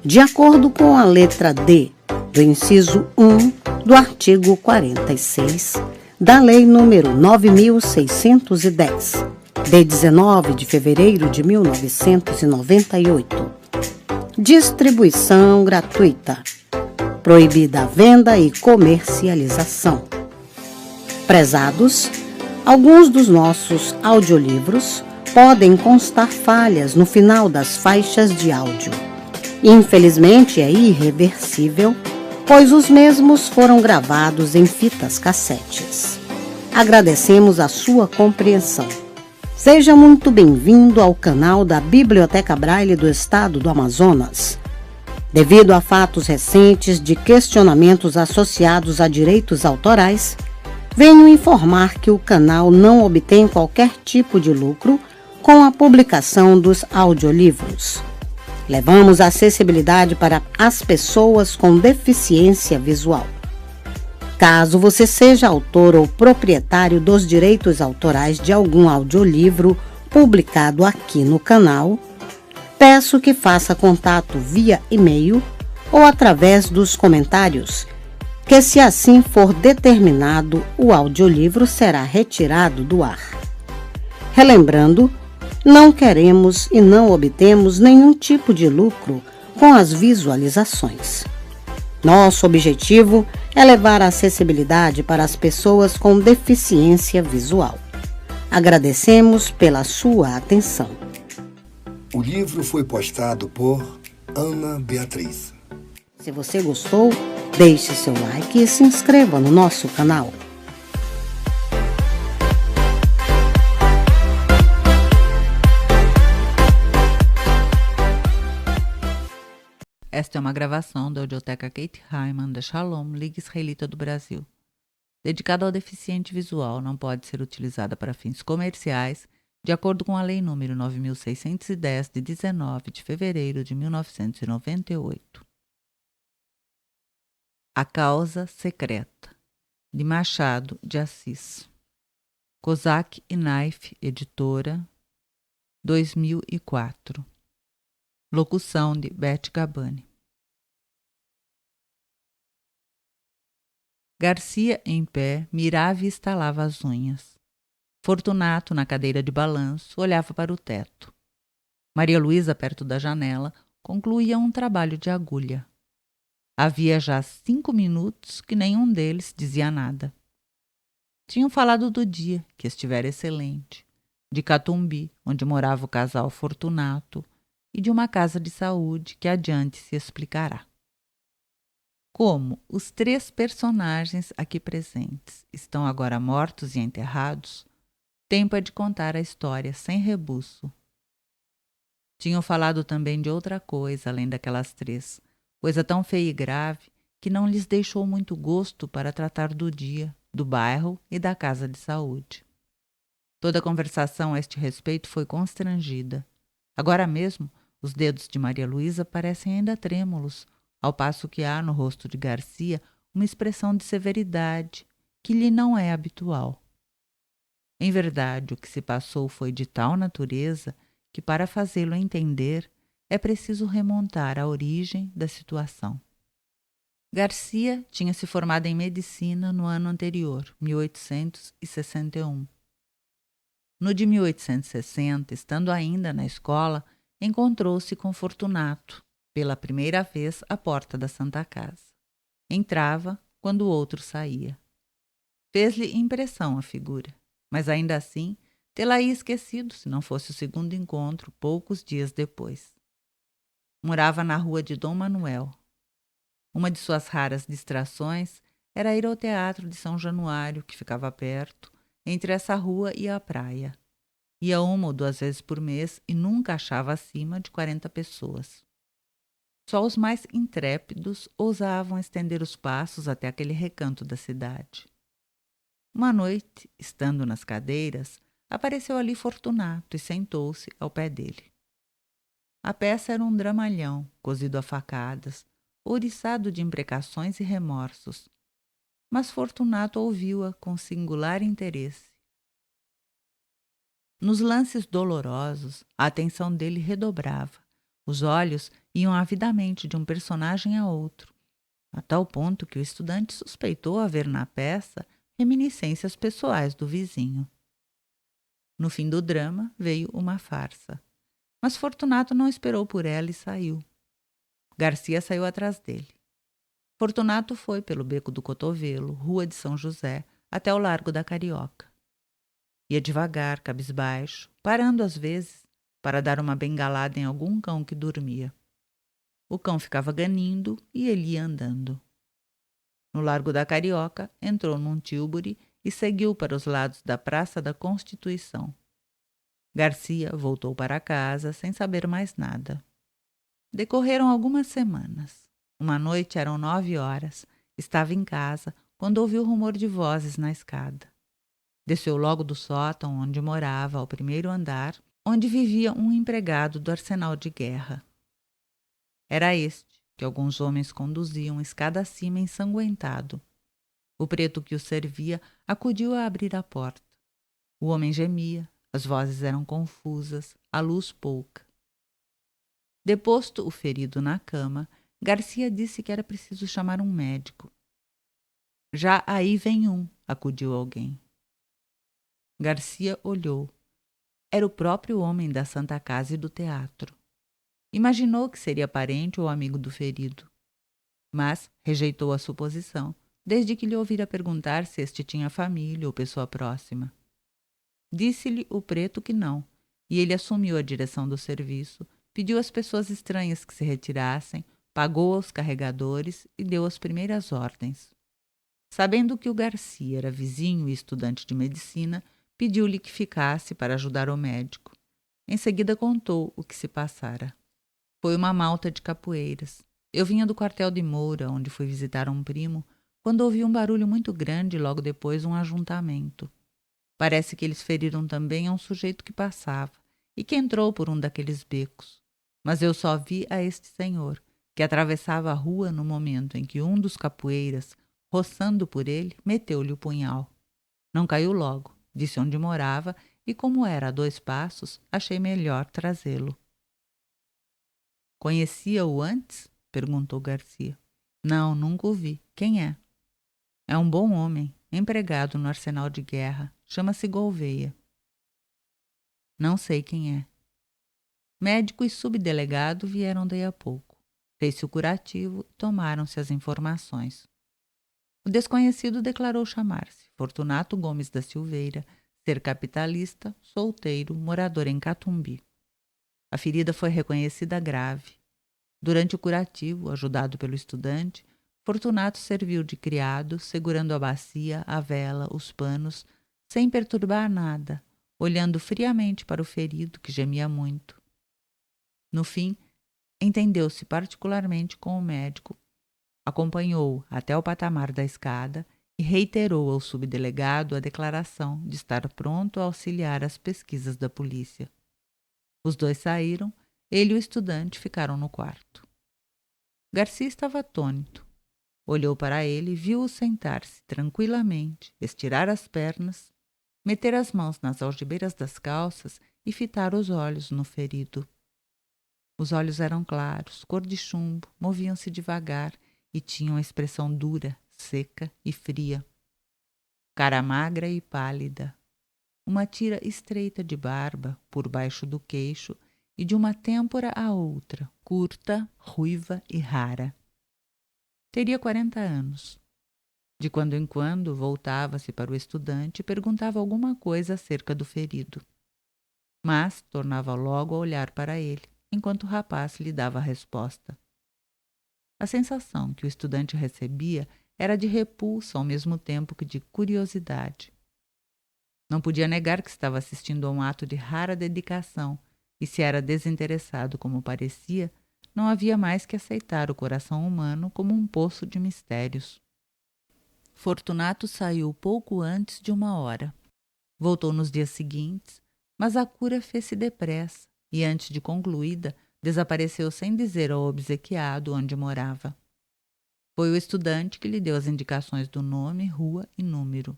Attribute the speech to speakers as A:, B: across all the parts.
A: de acordo com a letra D do inciso 1 do artigo 46 da Lei nº 9.610, de 19 de fevereiro de 1998. Distribuição gratuita. Proibida a venda e comercialização. Prezados, alguns dos nossos audiolivros podem constar falhas no final das faixas de áudio. Infelizmente, é irreversível, pois os mesmos foram gravados em fitas cassetes. Agradecemos a sua compreensão. Seja muito bem-vindo ao canal da Biblioteca Braille do Estado do Amazonas. Devido a fatos recentes de questionamentos associados a direitos autorais, venho informar que o canal não obtém qualquer tipo de lucro com a publicação dos audiolivros. Levamos a acessibilidade para as pessoas com deficiência visual. Caso você seja autor ou proprietário dos direitos autorais de algum audiolivro publicado aqui no canal, peço que faça contato via e-mail ou através dos comentários, que se assim for determinado, o audiolivro será retirado do ar. Relembrando, não queremos e não obtemos nenhum tipo de lucro com as visualizações. Nosso objetivo é levar a acessibilidade para as pessoas com deficiência visual. Agradecemos pela sua atenção.
B: O livro foi postado por Ana Beatriz.
A: Se você gostou, deixe seu like e se inscreva no nosso canal.
C: Esta é uma gravação da Audioteca Kate Hyman da Shalom, Liga Israelita do Brasil. Dedicada ao deficiente visual, não pode ser utilizada para fins comerciais, de acordo com a Lei nº 9.610, de 19 de fevereiro de 1998. A Causa Secreta, de Machado de Assis. Kozak e Naif, editora, 2004. Locução de Beth Gabani. Garcia, em pé, mirava e estalava as unhas. Fortunato, na cadeira de balanço, olhava para o teto. Maria Luísa, perto da janela, concluía um trabalho de agulha. Havia já 5 minutos que nenhum deles dizia nada. Tinham falado do dia, que estivera excelente, de Catumbi, onde morava o casal Fortunato, e de uma casa de saúde que adiante se explicará. Como os 3 personagens aqui presentes estão agora mortos e enterrados, tempo é de contar a história sem rebuço. Tinham falado também de outra coisa além daquelas 3, coisa tão feia e grave que não lhes deixou muito gosto para tratar do dia, do bairro e da casa de saúde. Toda a conversação a este respeito foi constrangida. Agora mesmo, os dedos de Maria Luísa parecem ainda trêmulos, ao passo que há no rosto de Garcia uma expressão de severidade que lhe não é habitual. Em verdade, o que se passou foi de tal natureza que, para fazê-lo entender, é preciso remontar à origem da situação. Garcia tinha se formado em medicina no ano anterior, 1861. No de 1860, estando ainda na escola, encontrou-se com Fortunato, pela primeira vez à porta da Santa Casa. Entrava quando o outro saía. Fez-lhe impressão a figura, mas ainda assim tê-la-ia esquecido se não fosse o segundo encontro, poucos dias depois. Morava na rua de Dom Manuel. Uma de suas raras distrações era ir ao Teatro de São Januário, que ficava perto, entre essa rua e a praia. Ia 1 ou 2 vezes por mês e nunca achava acima de 40 pessoas. Só os mais intrépidos ousavam estender os passos até aquele recanto da cidade. Uma noite, estando nas cadeiras, apareceu ali Fortunato e sentou-se ao pé dele. A peça era um dramalhão, cozido a facadas, ouriçado de imprecações e remorsos. Mas Fortunato ouviu-a com singular interesse. Nos lances dolorosos, a atenção dele redobrava. Os olhos iam avidamente de um personagem a outro, a tal ponto que o estudante suspeitou haver na peça reminiscências pessoais do vizinho. No fim do drama veio uma farsa, mas Fortunato não esperou por ela e saiu. Garcia saiu atrás dele. Fortunato foi pelo Beco do Cotovelo, Rua de São José, até o Largo da Carioca. Ia devagar, cabisbaixo, parando às vezes para dar uma bengalada em algum cão que dormia. O cão ficava ganindo e ele ia andando. No Largo da Carioca, entrou num tílburi e seguiu para os lados da Praça da Constituição. Garcia voltou para casa sem saber mais nada. Decorreram algumas semanas. Uma noite eram 9 horas. Estava em casa quando ouviu rumor de vozes na escada. Desceu logo do sótão onde morava, ao primeiro andar, onde vivia um empregado do arsenal de guerra. Era este que alguns homens conduziam escada acima ensanguentado. O preto que o servia acudiu a abrir a porta. O homem gemia, as vozes eram confusas, a luz pouca. Deposto o ferido na cama, Garcia disse que era preciso chamar um médico. Já aí vem um, acudiu alguém. Garcia olhou. Era o próprio homem da Santa Casa e do teatro. Imaginou que seria parente ou amigo do ferido, mas rejeitou a suposição, desde que lhe ouvira perguntar se este tinha família ou pessoa próxima. Disse-lhe o preto que não, e ele assumiu a direção do serviço, pediu às pessoas estranhas que se retirassem, pagou aos carregadores e deu as primeiras ordens. Sabendo que o Garcia era vizinho e estudante de medicina, pediu-lhe que ficasse para ajudar o médico. Em seguida contou o que se passara. Foi uma malta de capoeiras. Eu vinha do quartel de Moura, onde fui visitar um primo, quando ouvi um barulho muito grande e logo depois um ajuntamento. Parece que eles feriram também a um sujeito que passava e que entrou por um daqueles becos. Mas eu só vi a este senhor, que atravessava a rua no momento em que um dos capoeiras, roçando por ele, meteu-lhe o punhal. Não caiu logo, disse onde morava e, como era a 2 passos, achei melhor trazê-lo. Conhecia-o antes? Perguntou Garcia. Não, nunca o vi. Quem é? É um bom homem, empregado no arsenal de guerra. Chama-se Gouveia. Não sei quem é. Médico e subdelegado vieram daí a pouco. Fez-se o curativo e tomaram-se as informações. O desconhecido declarou chamar-se Fortunato Gomes da Silveira, ser capitalista, solteiro, morador em Catumbi. A ferida foi reconhecida grave. Durante o curativo, ajudado pelo estudante, Fortunato serviu de criado, segurando a bacia, a vela, os panos, sem perturbar nada, olhando friamente para o ferido, que gemia muito. No fim, entendeu-se particularmente com o médico, acompanhou-o até o patamar da escada e reiterou ao subdelegado a declaração de estar pronto a auxiliar as pesquisas da polícia. Os dois saíram, ele e o estudante ficaram no quarto. Garcia estava atônito. Olhou para ele e viu-o sentar-se tranquilamente, estirar as pernas, meter as mãos nas algibeiras das calças e fitar os olhos no ferido. Os olhos eram claros, cor de chumbo, moviam-se devagar e tinham a expressão dura, seca e fria. Cara magra e pálida. Uma tira estreita de barba por baixo do queixo e de uma têmpora à outra, curta, ruiva e rara. Teria 40 anos. De quando em quando voltava-se para o estudante e perguntava alguma coisa acerca do ferido. Mas tornava logo a olhar para ele, enquanto o rapaz lhe dava a resposta. A sensação que o estudante recebia era de repulsa ao mesmo tempo que de curiosidade. Não podia negar que estava assistindo a um ato de rara dedicação, e se era desinteressado como parecia, não havia mais que aceitar o coração humano como um poço de mistérios. Fortunato saiu pouco antes de 1 hora. Voltou nos dias seguintes, mas a cura fez-se depressa e, antes de concluída, desapareceu sem dizer ao obsequiado onde morava. Foi o estudante que lhe deu as indicações do nome, rua e número.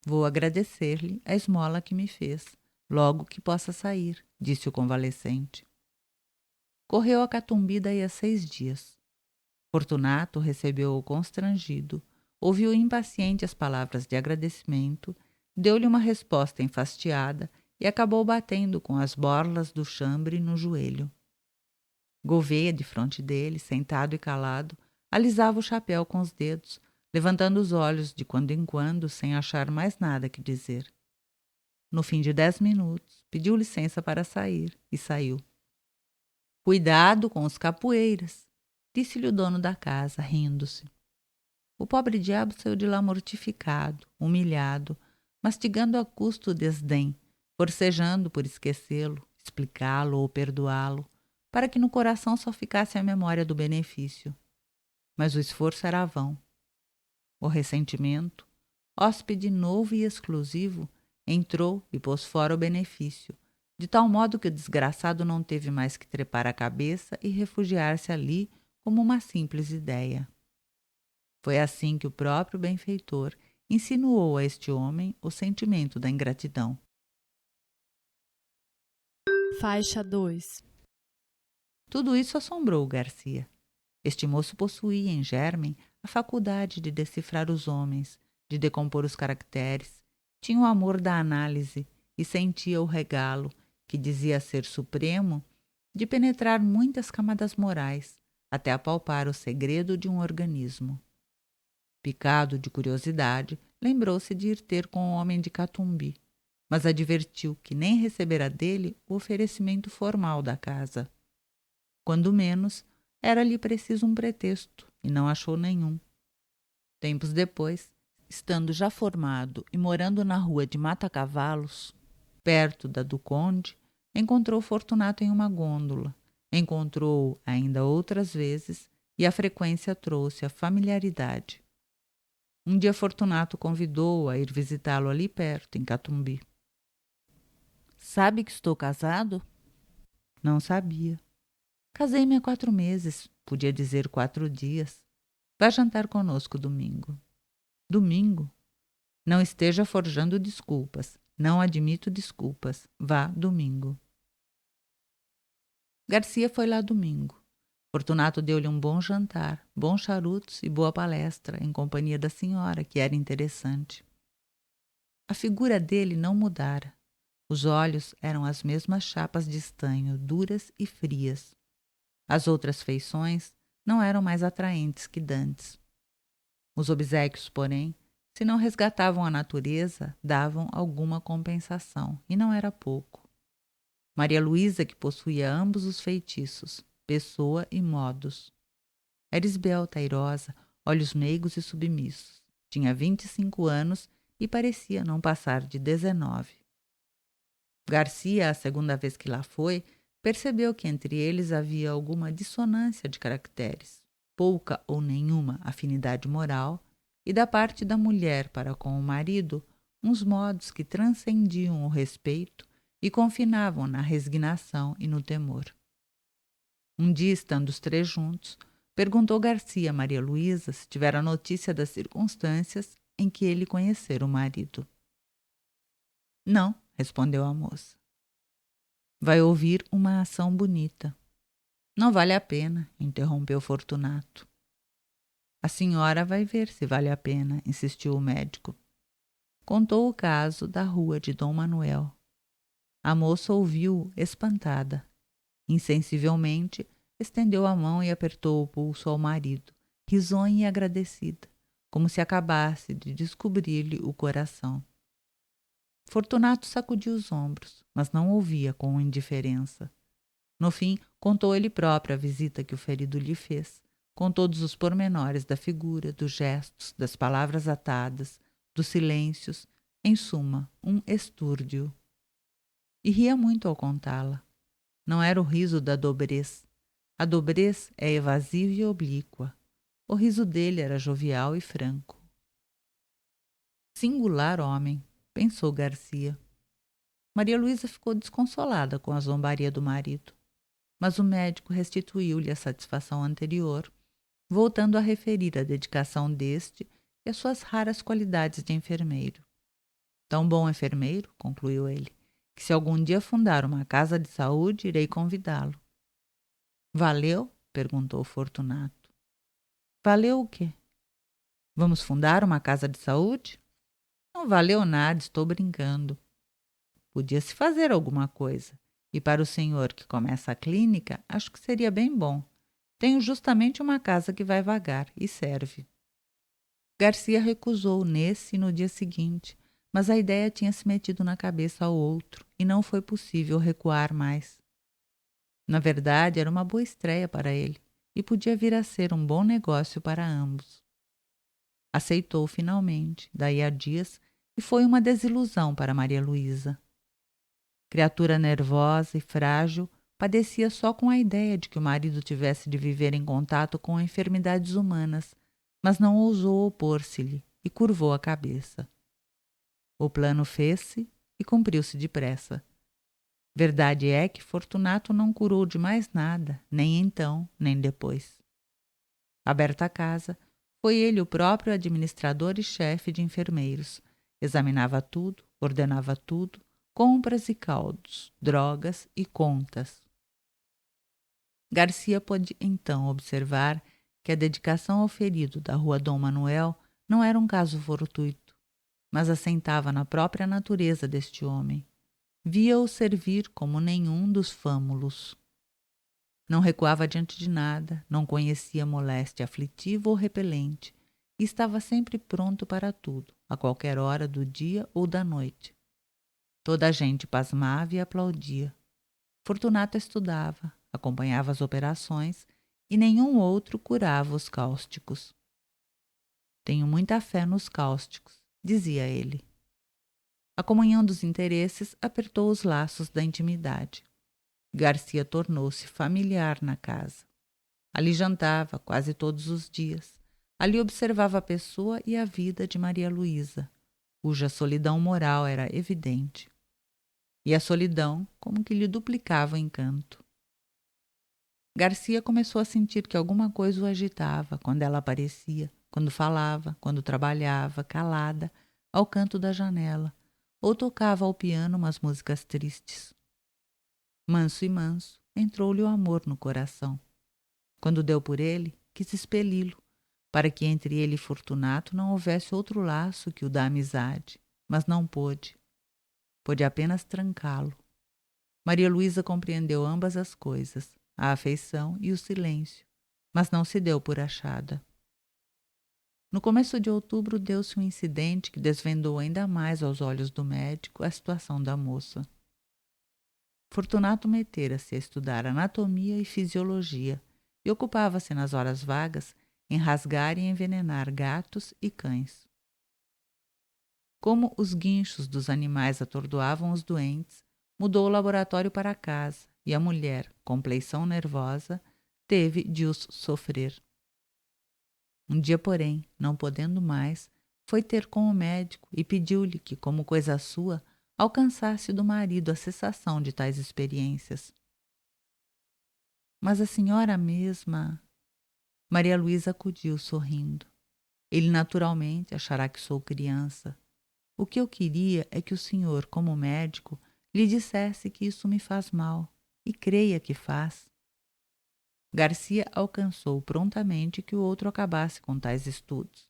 C: Vou agradecer-lhe a esmola que me fez, logo que possa sair, disse o convalescente. correu a Catumbi daí a 6 dias. Fortunato recebeu-o constrangido, ouviu impaciente as palavras de agradecimento, deu-lhe uma resposta enfastiada e acabou batendo com as borlas do chambre no joelho. Gouveia, defronte dele, sentado e calado, alisava o chapéu com os dedos, levantando os olhos de quando em quando, sem achar mais nada que dizer. No fim de 10 minutos, pediu licença para sair e saiu. Cuidado com os capoeiras, disse-lhe o dono da casa, rindo-se. O pobre diabo saiu de lá mortificado, humilhado, mastigando a custo o desdém, forcejando por esquecê-lo, explicá-lo ou perdoá-lo, para que no coração só ficasse a memória do benefício. Mas o esforço era vão. O ressentimento, hóspede novo e exclusivo, entrou e pôs fora o benefício, de tal modo que o desgraçado não teve mais que trepar a cabeça e refugiar-se ali como uma simples ideia. Foi assim que o próprio benfeitor insinuou a este homem o sentimento da ingratidão.
D: Faixa 2.
C: Tudo isso assombrou Garcia. Este moço possuía em germen a faculdade de decifrar os homens, de decompor os caracteres, tinha o amor da análise e sentia o regalo, que dizia ser supremo, de penetrar muitas camadas morais, até apalpar o segredo de um organismo. Picado de curiosidade, lembrou-se de ir ter com o homem de Catumbi, mas advertiu que nem recebera dele o oferecimento formal da casa. Quando menos, era-lhe preciso um pretexto, e não achou nenhum. Tempos depois, estando já formado e morando na rua de Mata-Cavalos, perto da do Conde, encontrou Fortunato em uma gôndola. Encontrou-o ainda outras vezes, e a frequência trouxe a familiaridade. Um dia Fortunato convidou-o a ir visitá-lo ali perto, em Catumbi. Sabe que estou casado? Não sabia. Casei-me há 4 meses, podia dizer 4 dias. Vá jantar conosco domingo. Domingo? Não esteja forjando desculpas. Não admito desculpas. Vá domingo. Garcia foi lá domingo. Fortunato deu-lhe um bom jantar, bons charutos e boa palestra, em companhia da senhora, que era interessante. A figura dele não mudara. Os olhos eram as mesmas chapas de estanho, duras e frias. As outras feições não eram mais atraentes que dantes. Os obséquios, porém, se não resgatavam a natureza, davam alguma compensação, e não era pouco. Maria Luísa, que possuía ambos os feitiços, pessoa e modos. Era esbelta, airosa, olhos meigos e submissos. Tinha 25 anos e parecia não passar de 19. Garcia, a segunda vez que lá foi, percebeu que entre eles havia alguma dissonância de caracteres, pouca ou nenhuma afinidade moral, e da parte da mulher para com o marido, uns modos que transcendiam o respeito e confinavam na resignação e no temor. Um dia, estando os 3 juntos, perguntou Garcia a Maria Luísa se tivera notícia das circunstâncias em que ele conhecera o marido. Não, respondeu a moça. Vai ouvir uma ação bonita. Não vale a pena, interrompeu Fortunato. A senhora vai ver se vale a pena, insistiu o médico. Contou o caso da rua de Dom Manuel. A moça ouviu espantada. Insensivelmente, estendeu a mão e apertou o pulso ao marido, risonha e agradecida, como se acabasse de descobrir-lhe o coração. Fortunato sacudiu os ombros, mas não ouvia com indiferença. No fim, contou ele próprio a visita que o ferido lhe fez, com todos os pormenores da figura, dos gestos, das palavras atadas, dos silêncios, em suma, um estúrdio. E ria muito ao contá-la. Não era o riso da dobrez. A dobrez é evasiva e oblíqua. O riso dele era jovial e franco. Singular homem, pensou Garcia. Maria Luísa ficou desconsolada com a zombaria do marido, mas o médico restituiu-lhe a satisfação anterior, voltando a referir a dedicação deste e as suas raras qualidades de enfermeiro. Tão bom enfermeiro, concluiu ele, que se algum dia fundar uma casa de saúde, irei convidá-lo. Valeu? Perguntou Fortunato. Valeu o quê? Vamos fundar uma casa de saúde? Não valeu nada, estou brincando. Podia-se fazer alguma coisa. E para o senhor que começa a clínica, acho que seria bem bom. Tenho justamente uma casa que vai vagar e serve. Garcia recusou nesse e no dia seguinte, mas a ideia tinha se metido na cabeça ao outro e não foi possível recuar mais. Na verdade, era uma boa estreia para ele e podia vir a ser um bom negócio para ambos. Aceitou finalmente, daí a dias, e foi uma desilusão para Maria Luísa. Criatura nervosa e frágil, padecia só com a ideia de que o marido tivesse de viver em contato com enfermidades humanas, mas não ousou opor-se-lhe e curvou a cabeça. O plano fez-se e cumpriu-se depressa. Verdade é que Fortunato não curou de mais nada, nem então, nem depois. Aberta a casa, foi ele o próprio administrador e chefe de enfermeiros. Examinava tudo, ordenava tudo, compras e caldos, drogas e contas. Garcia pôde então observar que a dedicação ao ferido da rua Dom Manuel não era um caso fortuito, mas assentava na própria natureza deste homem. Via-o servir como nenhum dos fâmulos. Não recuava diante de nada, não conhecia moléstia aflitiva ou repelente, e estava sempre pronto para tudo, a qualquer hora do dia ou da noite. Toda a gente pasmava e aplaudia. Fortunato estudava, acompanhava as operações e nenhum outro curava os cáusticos. Tenho muita fé nos cáusticos, dizia ele. A comunhão dos interesses apertou os laços da intimidade. Garcia tornou-se familiar na casa. Ali jantava quase todos os dias. Ali observava a pessoa e a vida de Maria Luísa, cuja solidão moral era evidente. E a solidão como que lhe duplicava o encanto. Garcia começou a sentir que alguma coisa o agitava quando ela aparecia, quando falava, quando trabalhava, calada, ao canto da janela, ou tocava ao piano umas músicas tristes. Manso e manso, entrou-lhe o amor no coração. Quando deu por ele, quis expeli-lo, para que entre ele e Fortunato não houvesse outro laço que o da amizade, mas não pôde. Pôde apenas trancá-lo. Maria Luísa compreendeu ambas as coisas, a afeição e o silêncio, mas não se deu por achada. No começo de outubro deu-se um incidente que desvendou ainda mais aos olhos do médico a situação da moça. Fortunato metera-se a estudar anatomia e fisiologia e ocupava-se nas horas vagas em rasgar e envenenar gatos e cães. Como os guinchos dos animais atordoavam os doentes, mudou o laboratório para casa e a mulher, com pleição nervosa, teve de os sofrer. Um dia, porém, não podendo mais, foi ter com o médico e pediu-lhe que, como coisa sua, alcançasse do marido a cessação de tais experiências. Mas a senhora mesma... Maria Luísa acudiu sorrindo. Ele naturalmente achará que sou criança. O que eu queria é que o senhor, como médico, lhe dissesse que isso me faz mal, e creia que faz. Garcia alcançou prontamente que o outro acabasse com tais estudos.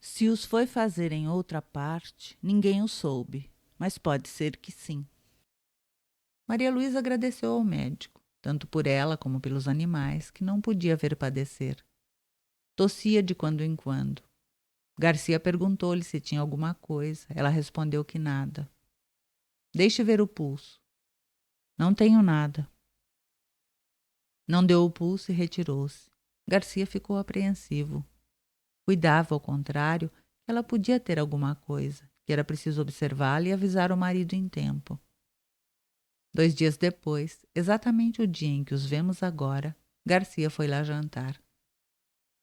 C: Se os foi fazer em outra parte, ninguém o soube, mas pode ser que sim. Maria Luísa agradeceu ao médico, tanto por ela como pelos animais, que não podia ver padecer. Tossia de quando em quando. Garcia perguntou-lhe se tinha alguma coisa. Ela respondeu que nada. Deixe ver o pulso. Não tenho nada. Não deu o pulso e retirou-se. Garcia ficou apreensivo. Cuidava, ao contrário, que ela podia ter alguma coisa, que era preciso observá-la e avisar o marido em tempo. 2 dias depois, exatamente o dia em que os vemos agora, Garcia foi lá jantar.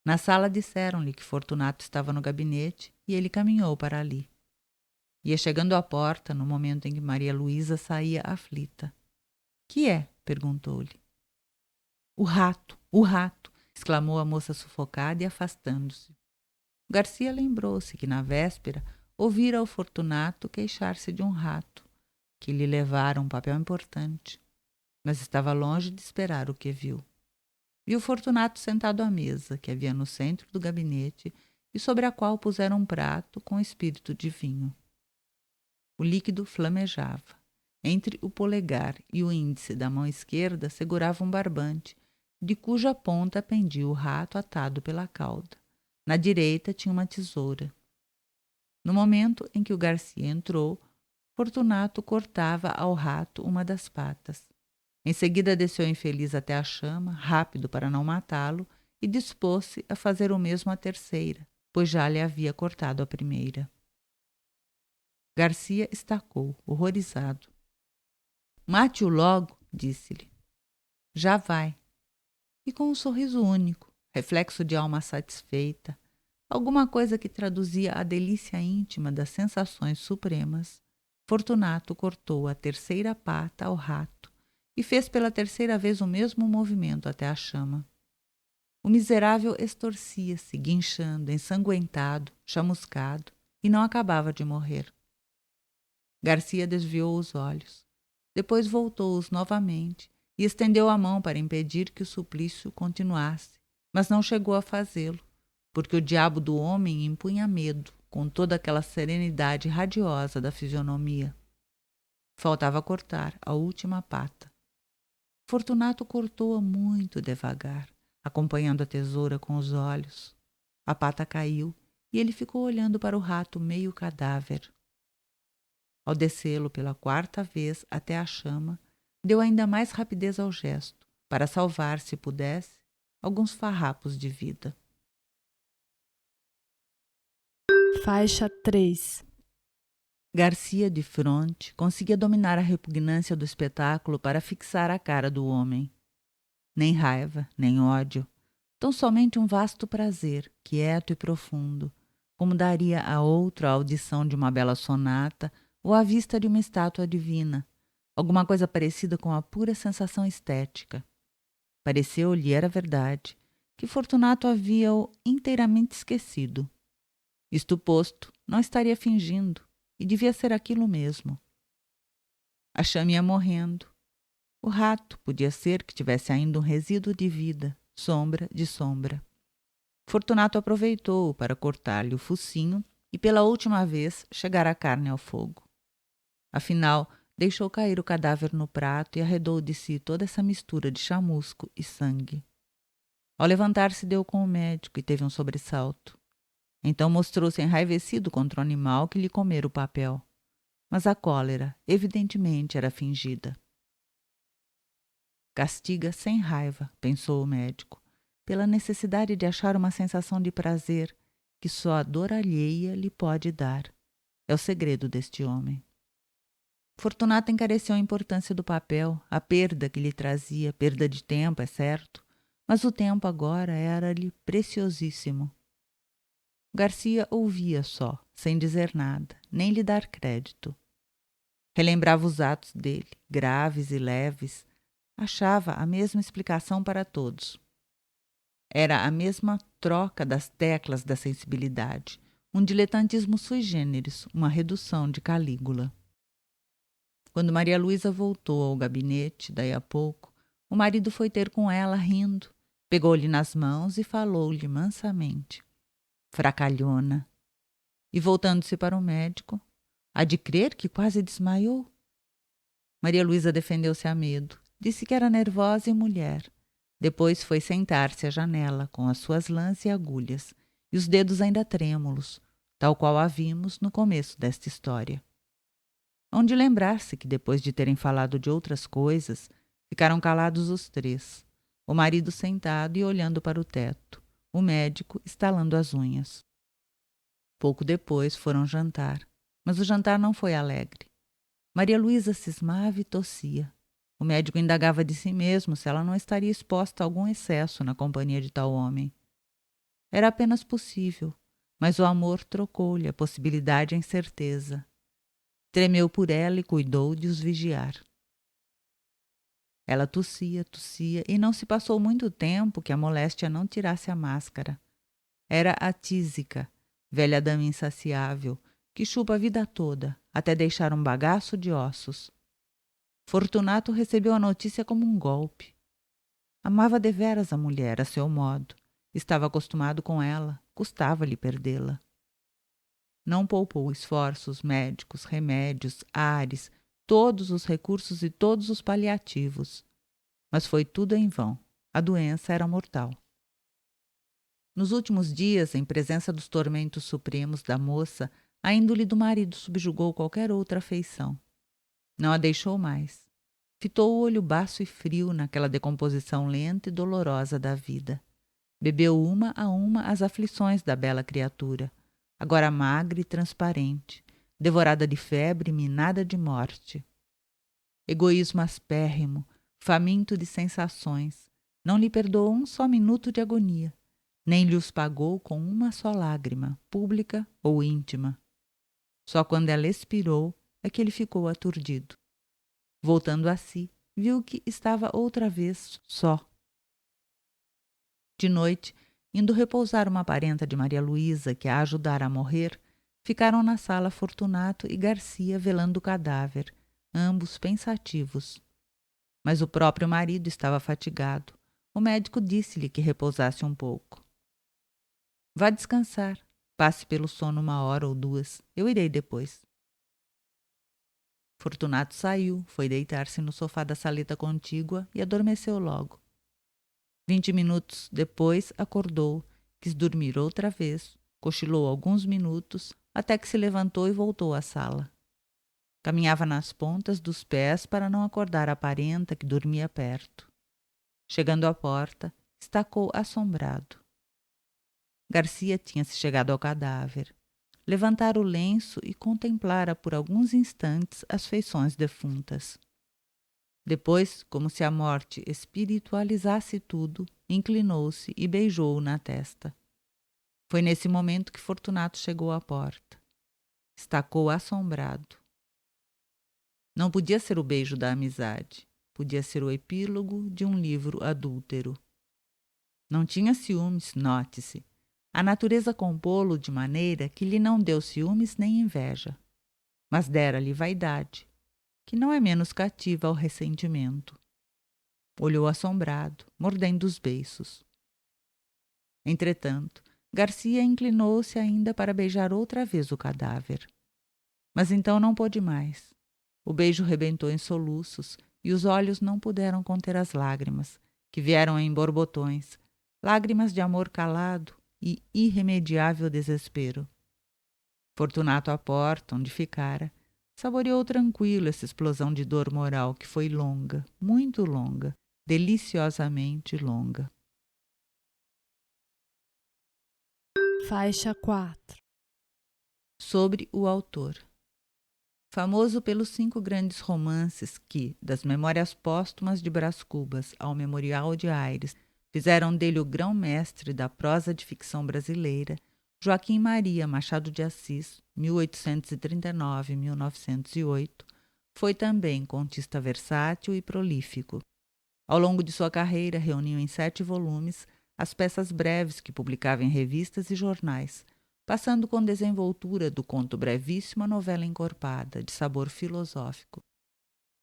C: Na sala disseram-lhe que Fortunato estava no gabinete e ele caminhou para ali. Ia chegando à porta no momento em que Maria Luísa saía aflita. — Que é? — perguntou-lhe. — O rato! O rato! — exclamou a moça sufocada e afastando-se. Garcia lembrou-se que na véspera ouvira o Fortunato queixar-se de um rato, que lhe levara um papel importante, mas estava longe de esperar o que viu. Viu Fortunato sentado à mesa, que havia no centro do gabinete e sobre a qual puseram um prato com espírito de vinho. O líquido flamejava. Entre o polegar e o índice da mão esquerda segurava um barbante, de cuja ponta pendia o rato atado pela cauda. Na direita tinha uma tesoura. No momento em que o Garcia entrou, Fortunato cortava ao rato uma das patas. Em seguida desceu infeliz até a chama, rápido para não matá-lo, e dispôs-se a fazer o mesmo à terceira, pois já lhe havia cortado a primeira. Garcia estacou, horrorizado. Mate-o logo, disse-lhe. Já vai. E com um sorriso único, reflexo de alma satisfeita, alguma coisa que traduzia a delícia íntima das sensações supremas, Fortunato cortou a terceira pata ao rato e fez pela terceira vez o mesmo movimento até a chama. O miserável estorcia-se, guinchando, ensanguentado, chamuscado, e não acabava de morrer. Garcia desviou os olhos. Depois voltou-os novamente e estendeu a mão para impedir que o suplício continuasse, mas não chegou a fazê-lo, porque o diabo do homem impunha medo, com toda aquela serenidade radiosa da fisionomia. Faltava cortar a última pata. Fortunato cortou-a muito devagar, acompanhando a tesoura com os olhos. A pata caiu e ele ficou olhando para o rato meio cadáver. Ao descê-lo pela quarta vez até a chama, deu ainda mais rapidez ao gesto, para salvar, se pudesse, alguns farrapos de vida.
D: Faixa 3.
C: Garcia, de fronte, conseguia dominar a repugnância do espetáculo para fixar a cara do homem. Nem raiva, nem ódio, tão somente um vasto prazer, quieto e profundo, como daria a outro a audição de uma bela sonata ou a vista de uma estátua divina, alguma coisa parecida com a pura sensação estética. Pareceu-lhe, era verdade, que Fortunato havia-o inteiramente esquecido. Isto posto, não estaria fingindo, e devia ser aquilo mesmo. A chama ia morrendo. O rato podia ser que tivesse ainda um resíduo de vida, sombra de sombra. Fortunato aproveitou-o para cortar-lhe o focinho e, pela última vez, chegar a carne ao fogo. Afinal, deixou cair o cadáver no prato e arredou de si toda essa mistura de chamusco e sangue. Ao levantar-se, deu com o médico e teve um sobressalto. Então mostrou-se enraivecido contra o animal que lhe comera o papel. Mas a cólera, evidentemente, era fingida. Castiga sem raiva, pensou o médico, pela necessidade de achar uma sensação de prazer que só a dor alheia lhe pode dar. É o segredo deste homem. Fortunato encareceu a importância do papel, a perda que lhe trazia, perda de tempo, é certo, mas o tempo agora era-lhe preciosíssimo. Garcia ouvia só, sem dizer nada, nem lhe dar crédito. Relembrava os atos dele, graves e leves, achava a mesma explicação para todos. Era a mesma troca das teclas da sensibilidade, um diletantismo sui generis, uma redução de Calígula. Quando Maria Luísa voltou ao gabinete, daí a pouco, o marido foi ter com ela rindo, pegou-lhe nas mãos e falou-lhe mansamente. Fracalhona. E voltando-se para o médico, há de crer que quase desmaiou. Maria Luísa defendeu-se a medo, disse que era nervosa e mulher. Depois foi sentar-se à janela, com as suas lãs e agulhas, e os dedos ainda trêmulos, tal qual a vimos no começo desta história. Hão de lembrar-se que, depois de terem falado de outras coisas, ficaram calados os três, o marido sentado e olhando para o teto, o médico estalando as unhas. Pouco depois foram jantar, mas o jantar não foi alegre. Maria Luísa cismava e tossia. O médico indagava de si mesmo se ela não estaria exposta a algum excesso na companhia de tal homem. Era apenas possível, mas o amor trocou-lhe a possibilidade em certeza. Tremeu por ela e cuidou de os vigiar. Ela tossia e não se passou muito tempo que a moléstia não tirasse a máscara. Era a tísica, velha dama insaciável, que chupa a vida toda, até deixar um bagaço de ossos. Fortunato recebeu a notícia como um golpe. Amava deveras a mulher, a seu modo. Estava acostumado com ela, custava-lhe perdê-la. Não poupou esforços, médicos, remédios, ares, todos os recursos e todos os paliativos. Mas foi tudo em vão. A doença era mortal. Nos últimos dias, em presença dos tormentos supremos da moça, a índole do marido subjugou qualquer outra afeição. Não a deixou mais. Fitou o olho baço e frio naquela decomposição lenta e dolorosa da vida. Bebeu uma a uma as aflições da bela criatura, agora magra e transparente, devorada de febre e minada de morte. Egoísmo aspérrimo, faminto de sensações, não lhe perdoou um só minuto de agonia, nem lhe os pagou com uma só lágrima, pública ou íntima. Só quando ela expirou é que ele ficou aturdido. Voltando a si, viu que estava outra vez só. De noite, indo repousar uma parenta de Maria Luísa que a ajudara a morrer, ficaram na sala Fortunato e Garcia velando o cadáver, ambos pensativos. Mas o próprio marido estava fatigado. O médico disse-lhe que repousasse um pouco. Vá descansar. Passe pelo sono 1 hora ou 2. Eu irei depois. Fortunato saiu, foi deitar-se no sofá da saleta contígua e adormeceu logo. 20 minutos depois acordou, quis dormir outra vez, cochilou alguns minutos, até que se levantou e voltou à sala. Caminhava nas pontas dos pés para não acordar a parenta que dormia perto. Chegando à porta, estacou assombrado. Garcia tinha-se chegado ao cadáver. Levantara o lenço e contemplara por alguns instantes as feições defuntas. Depois, como se a morte espiritualizasse tudo, inclinou-se e beijou-o na testa. Foi nesse momento que Fortunato chegou à porta. Estacou assombrado. Não podia ser o beijo da amizade. Podia ser o epílogo de um livro adúltero. Não tinha ciúmes, note-se. A natureza compô-lo de maneira que lhe não deu ciúmes nem inveja, mas dera-lhe vaidade, que não é menos cativa ao ressentimento. Olhou assombrado, mordendo os beiços. Entretanto, Garcia inclinou-se ainda para beijar outra vez o cadáver. Mas então não pôde mais. O beijo rebentou em soluços e os olhos não puderam conter as lágrimas, que vieram em borbotões, lágrimas de amor calado e irremediável desespero. Fortunato à porta, onde ficara, saboreou tranquilo essa explosão de dor moral que foi longa, muito longa, deliciosamente longa.
D: Faixa 4.
C: Sobre o autor. Famoso pelos 5 grandes romances que, das Memórias Póstumas de Brás Cubas ao Memorial de Aires, fizeram dele o grão-mestre da prosa de ficção brasileira, Joaquim Maria Machado de Assis, 1839-1908, foi também contista versátil e prolífico. Ao longo de sua carreira, reuniu em 7 volumes as peças breves que publicava em revistas e jornais, passando com desenvoltura do conto brevíssimo à novela encorpada, de sabor filosófico.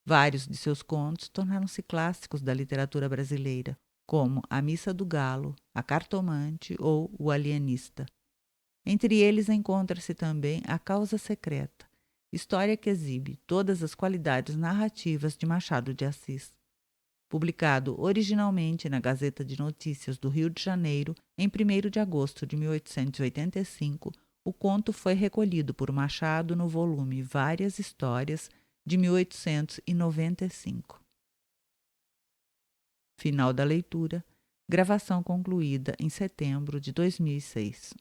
C: Vários de seus contos tornaram-se clássicos da literatura brasileira, como A Missa do Galo, A Cartomante ou O Alienista. Entre eles encontra-se também A Causa Secreta, história que exibe todas as qualidades narrativas de Machado de Assis. Publicado originalmente na Gazeta de Notícias do Rio de Janeiro, em 1º de agosto de 1885, o conto foi recolhido por Machado no volume Várias Histórias, de 1895. Final da leitura. Gravação concluída em setembro de 2006.